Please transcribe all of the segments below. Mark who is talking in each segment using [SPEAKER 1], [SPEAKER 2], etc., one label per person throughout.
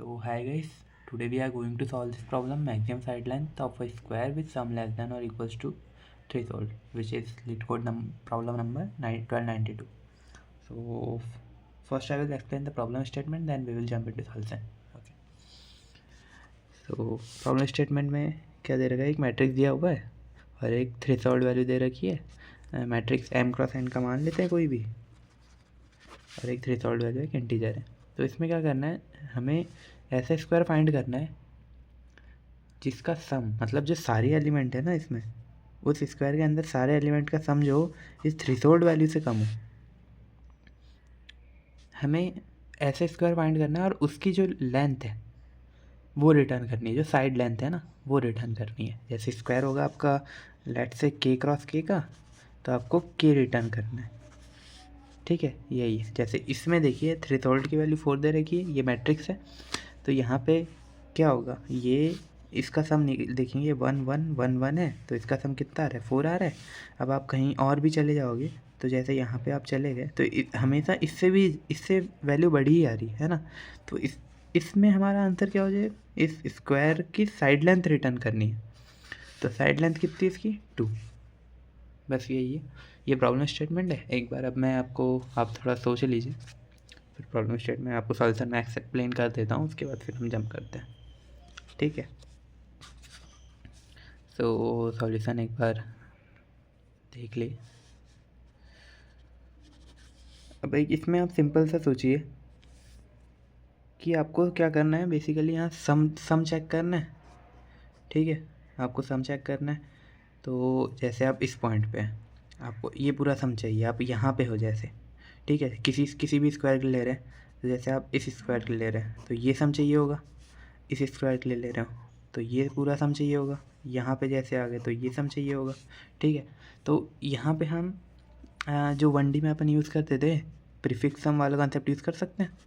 [SPEAKER 1] So hi guys, today we are going to solve this problem maximum side length of a square with sum less than or equals to threshold, which is lead code problem number 1292. So first I will explain the problem statement, then we will jump into solution. Okay. So problem statement में क्या दे रखा है, एक matrix दिया हुआ है और एक थ्रेशोल्ड वैल्यू दे रखी है। मैट्रिक्स m क्रॉस n का मान लेते हैं कोई भी, और एक थ्रेशोल्ड वैल्यू एक इंटीजर है। तो इसमें क्या करना है, हमें ऐसा स्क्वायर फाइंड करना है जिसका सम, मतलब जो सारी एलिमेंट है ना इसमें, उस स्क्वायर के अंदर सारे एलिमेंट का सम जो इस थ्रेशोल्ड वैल्यू से कम हो। हमें ऐसे स्क्वायर फाइंड करना है और उसकी जो लेंथ है वो रिटर्न करनी है, जो साइड लेंथ है ना वो रिटर्न करनी है। जैसे स्क्वायर होगा आपका लेट से k क्रॉस k का, तो आपको k रिटर्न करना है। ठीक है, यही है। जैसे इसमें देखिए थ्रेशोल्ड की वैल्यू 4 दे रखी है, ये मैट्रिक्स है। तो यहाँ पे क्या होगा, ये इसका सम देखेंगे 1 1 1 1 है, तो इसका सम कितना आ रहा है, 4 आ रहा है। अब आप कहीं और भी चले जाओगे, तो जैसे यहाँ पे आप चले गए तो हमेशा इससे वैल्यू बढ़ी ही आ रही है ना। तो इसमें हमारा आंसर क्या हो जाएगा, इस स्क्वायर की साइड लेंथ रिटर्न करनी है। तो साइड लेंथ कितनी है इसकी, 2। बस यही है, ये प्रॉब्लम स्टेटमेंट है। एक बार अब मैं आप थोड़ा सोच लीजिए, फिर प्रॉब्लम स्टेटमेंट में आपको सॉल्यूशन मैं एक्सप्लेन कर देता हूँ, उसके बाद फिर हम जंप करते हैं। ठीक है, तो सॉल्यूशन एक बार देख ले। अब एक इसमें आप सिंपल सा सोचिए कि आपको क्या करना है, बेसिकली यहाँ सम चेक करना है। ठीक है, आपको सम चेक करना है। तो जैसे आप इस पॉइंट पे हैं, आपको ये पूरा सम चाहिए, आप यहाँ पे हो जैसे। ठीक है, किसी भी स्क्वायर के लिए ले रहे हैं, तो जैसे आप इस स्क्वायर के लिए ले रहे हैं तो ये सम चाहिए होगा, इस स्क्वायर के लिए ले रहे हो तो ये पूरा सम चाहिए होगा, यहाँ पे जैसे आ गए तो ये सम चाहिए होगा। ठीक है, तो यहाँ पे हम जो 1D में अपन यूज़ करते थे प्रीफिक्स सम वाला कॉन्सेप्ट यूज़ कर सकते हैं,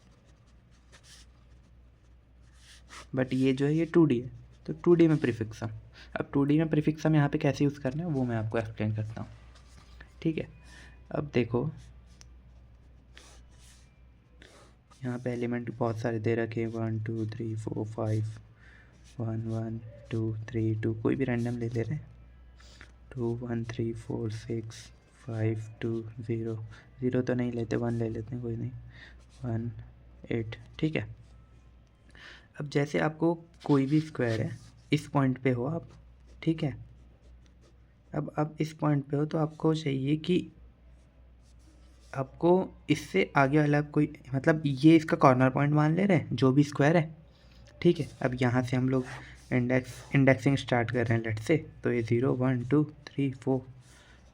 [SPEAKER 1] बट ये जो है ये 2D है, तो 2D में प्रीफिक्स सम। अब 2D में प्रीफिक्स सम यहाँ पे कैसे यूज़ करना है वो मैं आपको एक्सप्लेन करता हूँ। ठीक है, अब देखो यहाँ पे एलिमेंट बहुत सारे दे रखे हैं, 1 2 3 4 5, 1 1 2 3 2, कोई भी रैंडम ले रहे हैं। 2 1 3 4 6 5 2 0 0 तो नहीं लेते, 1 ले लेते हैं, कोई नहीं, 1 8। ठीक है, अब जैसे आपको कोई भी स्क्वायर है, इस पॉइंट पे हो आप। ठीक है, अब इस पॉइंट पे हो तो आपको चाहिए कि आपको इससे आगे वाला कोई, मतलब ये इसका कॉर्नर पॉइंट मान ले रहे हैं जो भी स्क्वायर है। ठीक है, अब यहाँ से हम लोग इंडेक्सिंग स्टार्ट कर रहे हैं लेट से, तो ये 0 1 2 3 4,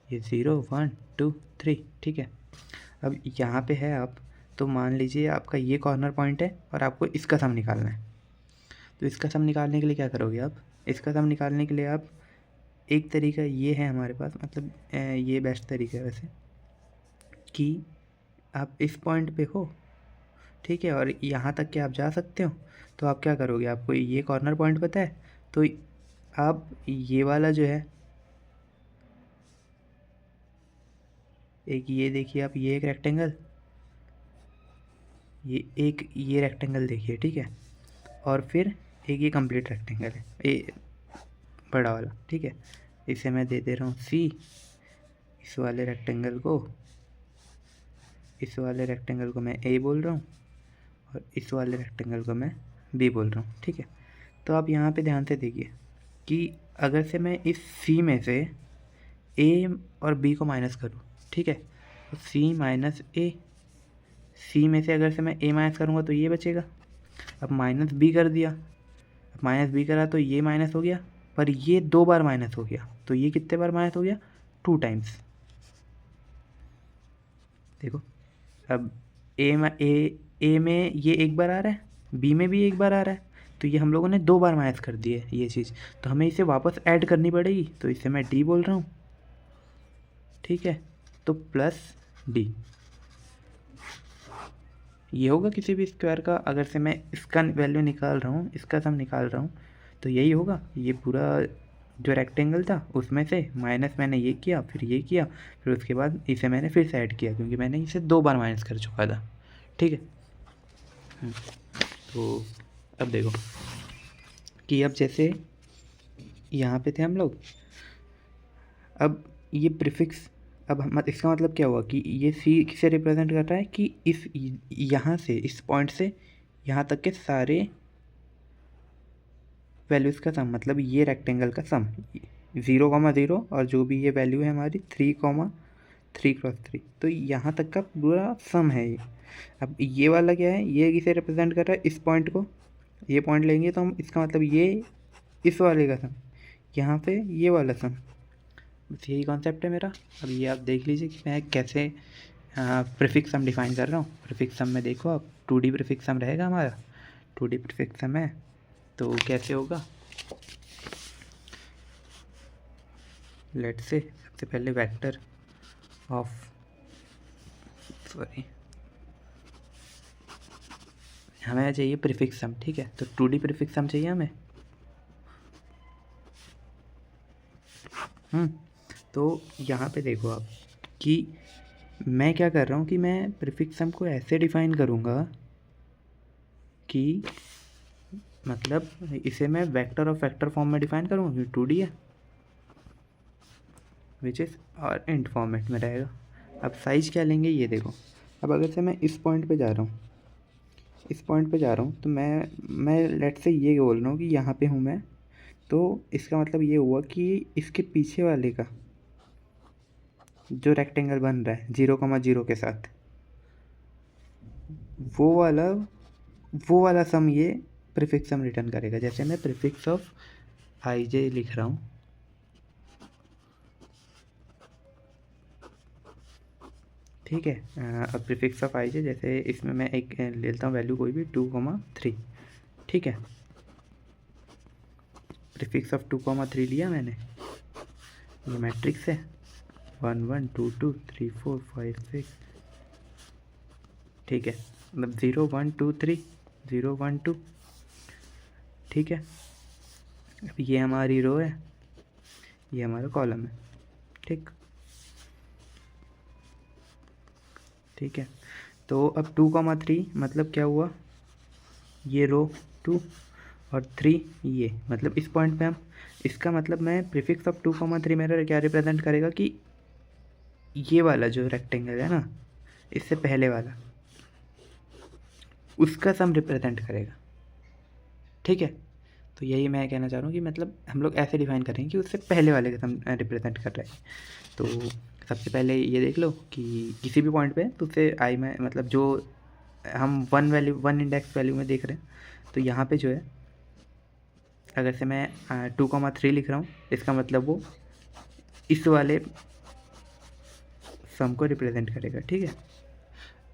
[SPEAKER 1] ये 0 1 2 3। ठीक है, अब यहाँ पे है आप, तो मान लीजिए आपका ये कॉर्नर पॉइंट है और आपको इसका सम निकालना है। तो इसका सम निकालने के लिए क्या करोगे आप, इसका सम निकालने के लिए आप, एक तरीका ये है हमारे पास, मतलब ये बेस्ट तरीका है वैसे, कि आप इस पॉइंट पे हो। ठीक है, और यहाँ तक के आप जा सकते हो। तो आप क्या करोगे, आपको ये कॉर्नर पॉइंट पता है, तो आप ये वाला जो है, एक ये देखिए आप, ये एक रेक्टेंगल, ये रेक्टेंगल देखिए। ठीक है, और फिर एक ये कंप्लीट रेक्टेंगल है, ये बड़ा वाला। ठीक है, इसे मैं दे रहा हूँ C, इस वाले रेक्टेंगल को मैं A बोल रहा हूँ, और इस वाले रेक्टेंगल को मैं B बोल रहा हूँ। ठीक है, तो आप यहाँ पे ध्यान से देखिए कि अगर से मैं इस C में से A और B को माइनस करूँ, ठीक है, तो C माइनस A, C में से अगर से मैं A माइनस करूँगा तो ये बचेगा। अब माइनस B कर दिया, अब माइनस B करा तो ये माइनस हो गया, पर ये 2 बार माइनस हो गया, तो ये कितने बार माइनस हो गया, 2 टाइम्स। देखो, अब A में ये एक बार आ रहा है, B में भी एक बार आ रहा है, तो ये हम लोगों ने 2 बार माइनस कर दी है ये चीज़, तो हमें इसे वापस ऐड करनी पड़ेगी, तो इसे मैं D बोल रहा हूँ। ठीक है, तो प्लस D ये होगा किसी भी स्क्वायर का, अगर से मैं इसका वैल्यू निकाल रहा हूँ, इसका सम निकाल रहा हूँ, तो यही होगा। ये पूरा जो रेक्टेंगल था उसमें से माइनस मैंने ये किया, फिर ये किया, फिर उसके बाद इसे मैंने फिर से ऐड किया, क्योंकि मैंने इसे 2 बार माइनस कर चुका था। ठीक है, तो अब देखो कि अब जैसे यहाँ पे थे हम लोग, अब ये प्रीफिक्स, अब हम इसका मतलब क्या हुआ कि ये सी किसे रिप्रेजेंट कर रहा है कि इस यहाँ से इस पॉइंट से यहाँ तक के सारे वैल्यूज़ का सम, मतलब ये रेक्टेंगल का सम 0,0 और जो भी ये वैल्यू है हमारी 3,3 × 3, तो यहाँ तक का पूरा सम है ये। अब ये वाला क्या है, ये किसे रिप्रेजेंट कर रहा है, इस पॉइंट को। ये पॉइंट लेंगे तो हम इसका मतलब ये इस वाले का सम, यहाँ पे ये वाला सम, बस यही कॉन्सेप्ट है मेरा। अब ये आप देख लीजिए कि मैं कैसे प्रीफिक्स सम डिफाइन कर रहा हूँ। प्रीफिक्स सम में देखो आप 2D प्रीफिक्स सम रहेगा हमारा, 2D प्रीफिक्स सम है तो कैसे होगा, लेट्स से सबसे पहले वेक्टर ऑफ, सॉरी, हमें चाहिए प्रीफिक्स सम, ठीक है, तो 2D प्रीफिक्स सम चाहिए हमें। तो यहाँ पे देखो आप कि मैं क्या कर रहा हूँ कि मैं प्रीफिक्स सम को ऐसे डिफाइन करूँगा कि मतलब इसे मैं वेक्टर और फैक्टर फॉर्म में डिफाइन करूँगा, 2D है विच इज़ और इंट फॉर्मेट में रहेगा। अब साइज़ क्या लेंगे ये देखो, अब अगर से मैं इस पॉइंट पे जा रहा हूँ, इस पॉइंट पे जा रहा हूँ तो मैं लेट से ये बोल रहा हूँ कि यहाँ पे हूँ मैं, तो इसका मतलब ये हुआ कि इसके पीछे वाले का जो रेक्टेंगल बन रहा है 0,0 के साथ, वो वाला सम ये प्रीफिक्स सम रिटर्न करेगा। जैसे मैं प्रीफिक्स ऑफ आई जे लिख रहा हूँ, ठीक है। अब प्रीफिक्स ऑफ आई जे, जैसे इसमें मैं एक ले लेता हूँ वैल्यू कोई भी 2,3, ठीक है। प्रीफिक्स ऑफ 2,3 लिया मैंने, ये मैट्रिक्स है 1 1 2 2 3 4 5 6, ठीक है, मतलब 0 1 2 3 0 1 2, ठीक है। अब ये हमारी रो है, ये हमारा कॉलम है, ठीक, ठीक है। तो अब 2,3 मतलब क्या हुआ, ये रो 2 और 3 ये, मतलब इस पॉइंट पे हम, इसका मतलब मैं प्रीफिक्स ऑफ 2,3 मेरा क्या रिप्रेजेंट करेगा कि ये वाला जो रेक्टेंगल है ना, इससे पहले वाला, उसका सम रिप्रेजेंट करेगा, ठीक है। तो यही मैं कहना चाह रहा हूँ कि मतलब हम लोग ऐसे डिफाइन करेंगे कि उससे पहले वाले का सम रिप्रेजेंट कर रहा है। तो सबसे पहले ये देख लो कि किसी भी पॉइंट पे तो उससे आई में, मतलब जो हम वन इंडेक्स वैल्यू में देख रहे हैं, तो यहाँ पे जो है अगर से मैं 2,3 लिख रहा हूँ, इसका मतलब वो इस वाले सम को रिप्रेजेंट करेगा, ठीक है।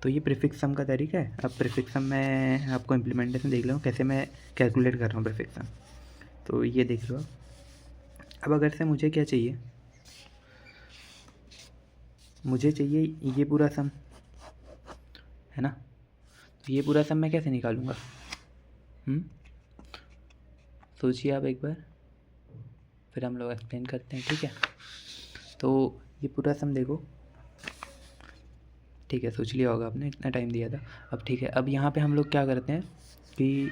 [SPEAKER 1] तो ये प्रीफिक्स सम का तरीका है। अब प्रीफिक्स सम मैं आपको इम्प्लीमेंटेशन देख लो कैसे मैं कैलकुलेट कर रहा हूँ प्रीफिक्स सम, तो ये देख लो। अब अगर से मुझे क्या चाहिए, मुझे चाहिए ये पूरा सम, है ना, तो ये पूरा सम मैं कैसे निकालूंगा, सोचिए आप एक बार, फिर हम लोग एक्सप्लेन करते हैं, ठीक है। तो ये पूरा सम देखो, ठीक है, सोच लिया होगा आपने, इतना टाइम दिया था। अब ठीक है, अब यहाँ पे हम लोग क्या करते हैं कि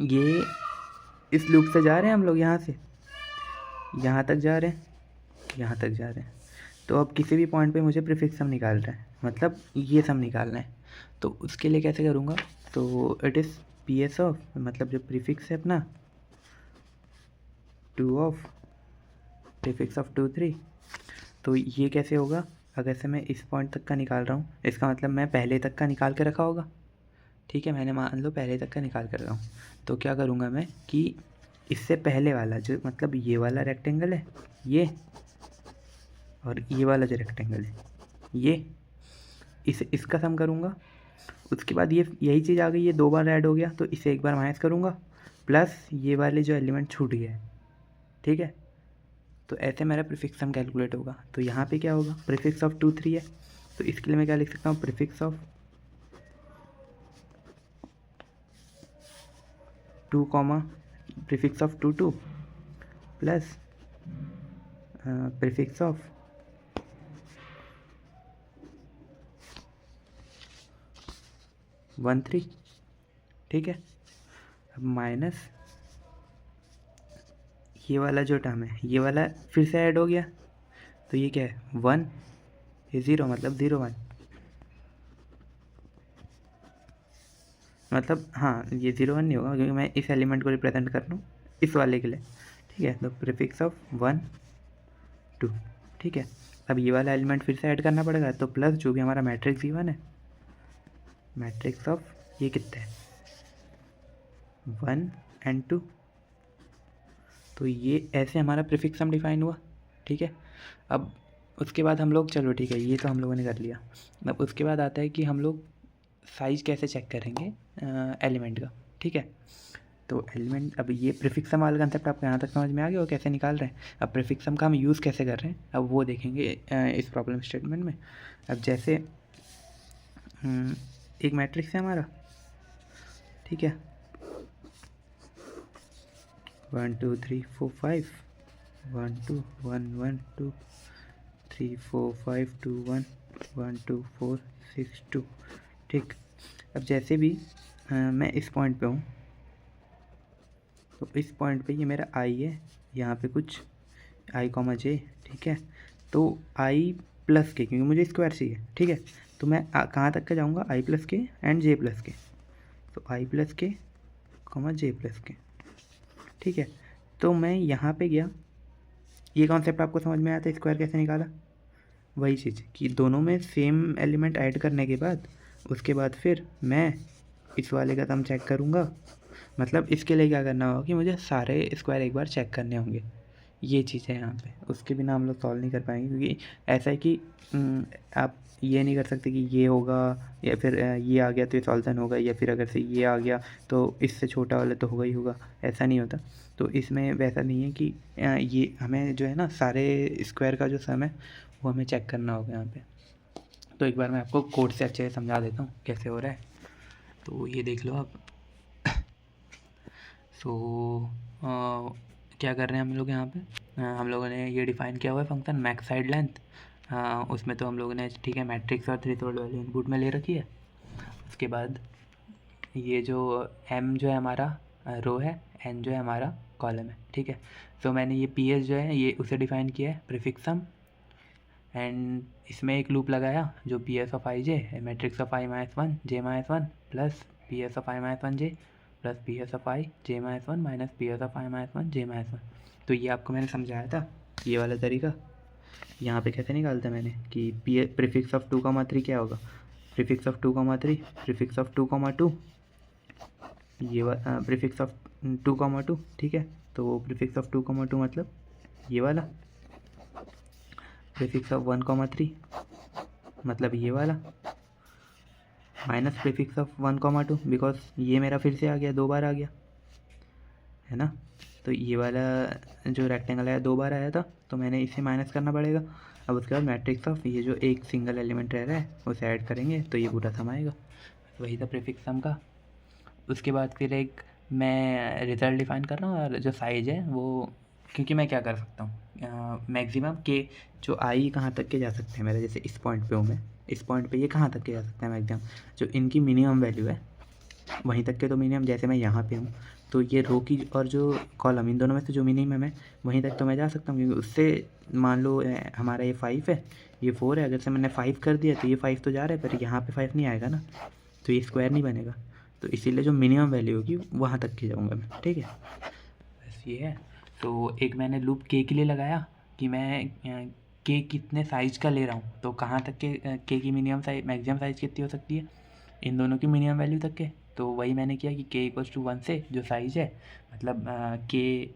[SPEAKER 1] ये इस लूप से जा रहे हैं हम लोग, यहाँ से यहाँ तक जा रहे हैं, यहाँ तक जा रहे हैं, तो अब किसी भी पॉइंट पे मुझे प्रीफिक्स सम निकालना है, मतलब ये सम निकालना है। तो उसके लिए कैसे करूँगा, तो it is P S of, मतलब जो प्रीफिक्स है अपना 2 ऑफ प्रीफिक्स ऑफ 2 3, तो ये कैसे होगा, अगर से मैं इस पॉइंट तक का निकाल रहा हूँ, इसका मतलब मैं पहले तक का निकाल के रखा होगा, ठीक है, मैंने मान लो पहले तक का निकाल कर रहा हूँ। तो क्या करूँगा मैं कि इससे पहले वाला जो, मतलब ये वाला रेक्टेंगल है ये, और ये वाला जो रेक्टेंगल है ये, इसका सम करूँगा। उसके बाद ये यही चीज़ आ गई, ये 2 बार ऐड हो गया, तो इसे एक बार माइनस करूँगा, प्लस ये वाले जो एलिमेंट छूट गए, ठीक है। तो ऐसे मेरा प्रीफिक्स सम कैलकुलेट होगा। तो यहाँ पे क्या होगा, प्रीफिक्स ऑफ 2 3 है, तो इसके लिए मैं क्या लिख सकता हूँ, prefix of 2 comma prefix of 2 2 plus prefix of 1 3, ठीक है। अब माइनस ये वाला जो टर्म है ये वाला फिर से ऐड हो गया, तो ये क्या है 1, ये 0 मतलब 0 1, मतलब हाँ ये 0 1 नहीं होगा क्योंकि मैं इस एलिमेंट को रिप्रेजेंट कर रहा हूँ इस वाले के लिए, ठीक है। तो प्रीफिक्स ऑफ 1 2, ठीक है। अब ये वाला एलिमेंट फिर से ऐड करना पड़ेगा, तो प्लस जो भी हमारा मैट्रिक्स E1 है, मैट्रिक्स ऑफ ये कितना है 1 and 2, तो ये ऐसे हमारा प्रीफिक्स सम डिफाइन हुआ, ठीक है। अब उसके बाद हम लोग, चलो ठीक है ये तो हम लोगों ने कर लिया। अब उसके बाद आता है कि हम लोग साइज़ कैसे चेक करेंगे एलिमेंट का, ठीक है। तो एलिमेंट, अब ये प्रीफिक्स सम वाला कंसेप्ट आपको यहाँ तक समझ में आ गया, वो कैसे निकाल रहे हैं। अब प्रीफिक्स सम का हम यूज़ कैसे कर रहे हैं अब वो देखेंगे इस प्रॉब्लम स्टेटमेंट में। अब जैसे एक मैट्रिक्स है हमारा, ठीक है 1 2 3 4 5 1 2 1 1 2 3 4 5 2 1 1 2 4 6 2, ठीक। अब जैसे भी मैं इस पॉइंट पे हूँ, तो इस पॉइंट पे ये मेरा आई है, यहाँ पे कुछ आई कॉमा जे, ठीक है। तो आई प्लस के, क्योंकि मुझे स्क्वायर चाहिए, ठीक है। तो मैं कहाँ तक का जाऊँगा आई प्लस के एंड जे प्लस के, तो आई प्लस के कॉमा जे प्लस के, ठीक है। तो मैं यहाँ पे गया, ये कॉन्सेप्ट आपको समझ में आया था स्क्वायर कैसे निकाला, वही चीज़ कि दोनों में सेम एलिमेंट ऐड करने के बाद उसके बाद फिर मैं इस वाले का सम चेक करूँगा। मतलब इसके लिए क्या करना होगा कि मुझे सारे स्क्वायर एक बार चेक करने होंगे, ये चीज़ है यहाँ पे। उसके बिना हम लोग सॉल्व नहीं कर पाएंगे, क्योंकि ऐसा है कि आप ये नहीं कर सकते कि ये होगा या फिर ये आ गया तो ये सॉल्यूशन होगा, या फिर अगर से ये आ गया तो इससे छोटा वाला तो होगा ही होगा, ऐसा नहीं होता। तो इसमें वैसा नहीं है कि ये हमें जो है ना सारे स्क्वायर का जो सम है वो हमें चेक करना होगा यहाँ पे। तो एक बार मैं आपको कोड से अच्छे से समझा देता हूँ कैसे हो रहा है, तो ये देख लो आप। सो क्या कर रहे हैं हम लोग यहाँ पे, हम लोगों ने ये डिफ़ाइन किया हुआ है फंक्शन मैक्स साइड लेंथ। उसमें तो हम लोगों ने ठीक है मैट्रिक्स और थ्रेशोल्ड वैल्यू इनपुट में ले रखी है। उसके बाद ये जो m जो है हमारा रो है, n जो है हमारा कॉलम है, ठीक है। तो मैंने ये ps जो है ये उसे डिफ़ाइन किया है प्रीफिक्स सम, एंड इसमें एक लूप लगाया जो ps of i j matrix of i minus 1 j minus 1 plus ps of i minus 1 j plus ps of i j minus 1 minus ps of i minus 1 j minus 1। तो ये आपको मैंने समझाया था ये वाला तरीका। यहाँ पे कैसे निकालता मैंने कि प्रीफिक्स ऑफ 2,3 क्या होगा, प्रीफिक्स ऑफ 2,3 प्रीफिक्स ऑफ 2,2 ये प्रीफिक्स ऑफ 2,2, ठीक है। तो प्रीफिक्स ऑफ 2,2 मतलब ये वाला, प्रीफिक्स ऑफ 1,3 मतलब ये वाला, माइनस प्रीफिक्स ऑफ 1,2 बिकॉज ये मेरा फिर से आ गया, 2 बार आ गया है ना। तो ये वाला जो रेक्टेंगल है 2 बार आया था, तो मैंने इसे माइनस करना पड़ेगा। अब उसके बाद मैट्रिक्स ऑफ ये जो एक सिंगल एलिमेंट रह रहा है उसे ऐड करेंगे तो ये पूरा सम आएगा। वही था प्रीफिक्स सम का। उसके बाद फिर एक मैं रिजल्ट डिफाइन कर रहा हूँ, और जो साइज है वो, क्योंकि मैं क्या कर सकता हूँ मैक्सिमम के जो आई कहाँ तक के जा सकते हैं मेरे, जैसे इस पॉइंट पे हूँ मैं, इस पॉइंट पे ये कहाँ तक के जा सकते हैं मैक्सिमम, जो इनकी मिनिमम वैल्यू है वहीं तक के तो मिनिमम, जैसे मैं यहाँ पे हूँ तो ये रो की और जो कॉलम इन दोनों में से जो मिनिमम है वहीं तक तो मैं जा सकता हूँ, क्योंकि उससे मान लो हमारा ये 5 है ये 4 है, अगर से मैंने 5 कर दिया तो ये 5 तो जा रहा है पर यहाँ पे 5 नहीं आएगा ना, तो ये स्क्वायर नहीं बनेगा। तो इसीलिए जो मिनिमम वैल्यू होगी वहाँ तक की जाऊँगा मैं, ठीक है। बस ये है। तो एक मैंने लूप के लिए लगाया कि मैं के कितने साइज़ का ले रहा हूँ, तो कहाँ तक के की मिनिमम साइज मैक्सिमम साइज़ कितनी हो सकती है, इन दोनों की मिनिमम वैल्यू तक के। तो वही मैंने किया कि के इक्वल्स टू 1 से जो साइज़ है, मतलब के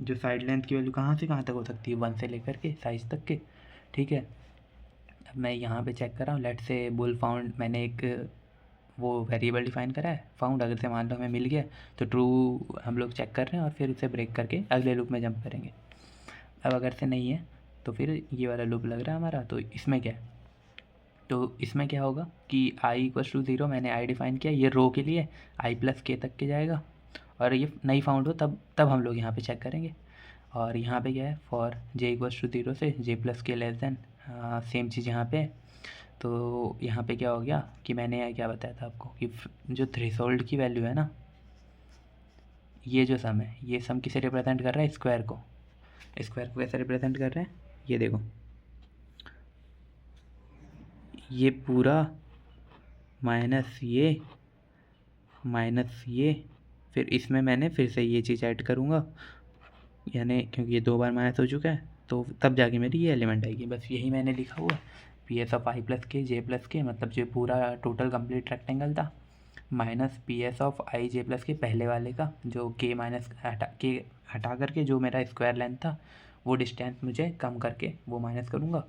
[SPEAKER 1] जो साइड लेंथ की वैल्यू कहाँ से कहाँ तक हो सकती है 1 से लेकर के साइज़ तक के, ठीक है। अब मैं यहाँ पे चेक कर रहा हूँ, लेट से बुल फाउंड, मैंने एक वो वेरिएबल डिफाइन करा है फाउंड, अगर से मान लो हमें मिल गया तो ट्रू हम लोग चेक कर रहे हैं और फिर उसे ब्रेक करके अगले लूप में जंप करेंगे। अब अगर से नहीं है तो फिर ये वाला लूप लग रहा है हमारा, तो इसमें क्या है, तो इसमें क्या होगा कि i इक्वल्स टू 0 मैंने i डिफ़ाइन किया, ये रो के लिए i प्लस के तक के जाएगा, और ये नहीं फाउंड हो तब हम लोग यहाँ पे चेक करेंगे। और यहाँ पे क्या है फॉर j इक्वल्स टू 0 से j प्लस के लेस देन, सेम चीज़ यहाँ पे। तो यहाँ पे क्या हो गया कि मैंने क्या बताया था आपको कि जो थ्रेशोल्ड की वैल्यू है ना, ये जो सम है, ये सम किसे रिप्रेजेंट कर रहा है? स्क्वायर को। स्क्वायर को कैसे रिप्रेजेंट कर रहे हैं? ये देखो, ये पूरा माइनस ये, फिर इसमें मैंने फिर से ये चीज़ ऐड करूँगा, यानी क्योंकि ये 2 बार माइनस हो चुका है, तो तब जाके मेरी ये एलिमेंट आएगी। बस यही मैंने लिखा हुआ है, P S of I plus के जे प्लस के, मतलब जो पूरा टोटल कंप्लीट रेक्टेंगल था, minus P S of I J plus के पहले वाले का, जो के माइनस हटा करके जो मेरा स्क्वायर लेंथ था, वो डिस्टेंस मुझे कम करके वो माइनस करूँगा।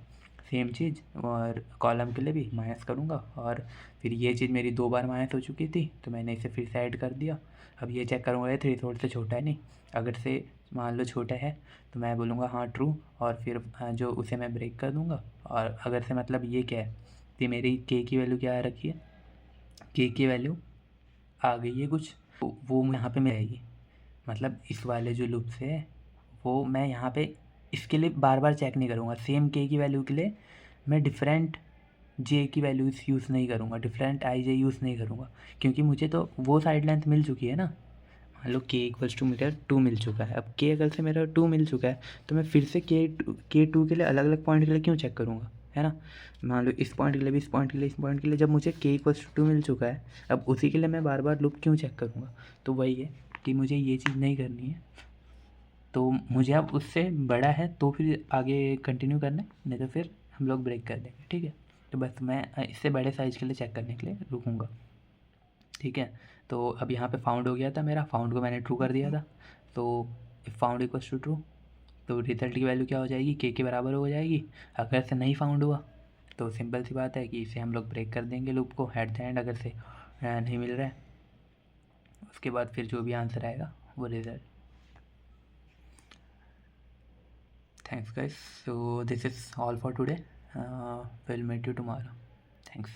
[SPEAKER 1] सेम चीज़ और कॉलम के लिए भी माइनस करूँगा, और फिर ये चीज़ मेरी 2 बार माइनस हो चुकी थी, तो मैंने इसे फिर से ऐड कर दिया। अब ये चेक करूँगा ये थ्रेशोल्ड से छोटा है नहीं, अगर से मान लो छोटा है तो मैं बोलूँगा हाँ ट्रू, और फिर जो उसे मैं ब्रेक कर दूँगा। और अगर से मतलब ये क्या है कि मेरी के की वैल्यू क्या आ रखी है, के की वैल्यू आ गई है कुछ, तो वो यहाँ पे मिल जाएगी। मतलब इस वाले जो लूप से है, वो मैं यहाँ पे इसके लिए बार बार चेक नहीं करूँगा। सेम के की वैल्यू के लिए मैं डिफरेंट जे की वैल्यूज़ यूज़ नहीं करूँगा, डिफरेंट आई जे यूज़ नहीं करूँगा, क्योंकि मुझे तो वो साइड लेंथ मिल चुकी है ना। मान लो के इक्वल्स टू मेरा 2 मिल चुका है। अब के अगर से मेरा 2 मिल चुका है, तो मैं फिर से के टू के लिए अलग अलग पॉइंट के लिए क्यों चेक करूँगा, है ना। मान लो इस पॉइंट के लिए भी, इस पॉइंट के लिए, इस पॉइंट के लिए, जब मुझे के इक्वल्स टू 2 मिल चुका है, अब उसी के लिए मैं बार बार लूप क्यों चेक करूँगा। तो वही है कि मुझे ये चीज़ नहीं करनी है, तो मुझे अब उससे बड़ा है तो फिर आगे कंटिन्यू करना है, नहीं तो फिर हम लोग ब्रेक कर देंगे, ठीक है। तो बस मैं इससे बड़े साइज़ के लिए चेक करने के लिए रुकूँगा, ठीक है। तो अब यहाँ पे फाउंड हो गया था मेरा, फाउंड को मैंने ट्रू कर दिया था, तो if found equals to true, तो रिजल्ट की वैल्यू क्या हो जाएगी, के बराबर हो जाएगी। अगर से नहीं फाउंड हुआ तो सिंपल सी बात है कि इसे हम लोग ब्रेक कर देंगे लूप को एट द एंड, अगर से नहीं मिल रहा है। उसके बाद फिर जो भी आंसर आएगा वो result. Thanks guys. So this is all for today. We'll meet you tomorrow. Thanks.